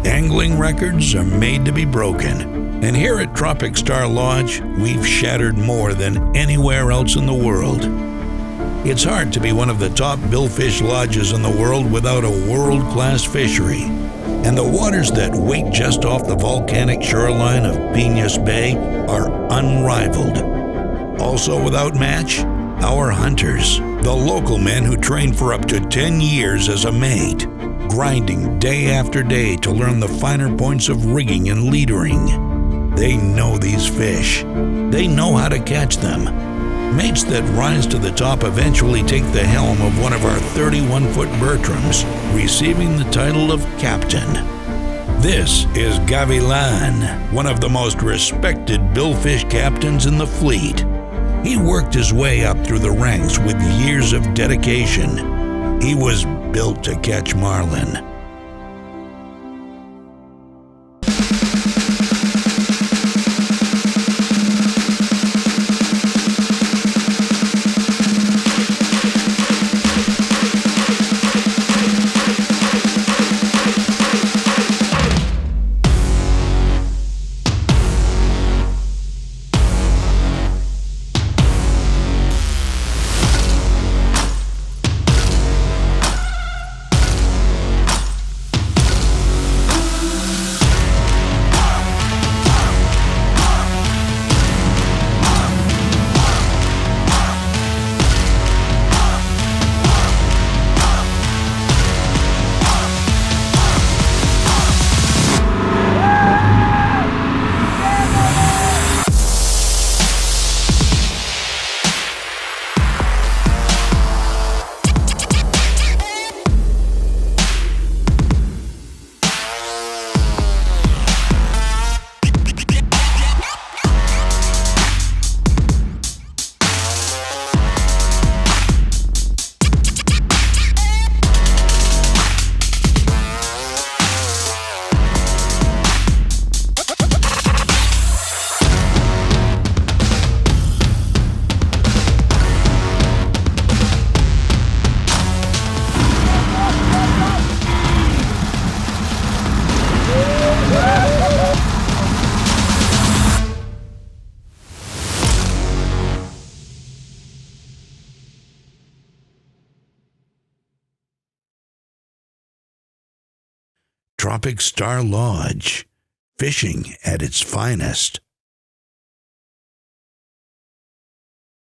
Angling records are made to be broken, and here at Tropic Star Lodge, we've shattered more than anywhere else in the world. It's hard to be one of the top billfish lodges in the world without a world-class fishery, and the waters that wait just off the volcanic shoreline of Piñas Bay are unrivaled. Also without match, our hunters, the local men who train for up to 10 years as a mate, grinding day after day to learn the finer points of rigging and leadering. They know these fish. They know how to catch them. Mates that rise to the top eventually take the helm of one of our 31-foot Bertrams, receiving the title of captain. This is Gavilan, one of the most respected billfish captains in the fleet. He worked his way up through the ranks with years of dedication. He was built to catch marlin. Tropic Star Lodge, fishing at its finest.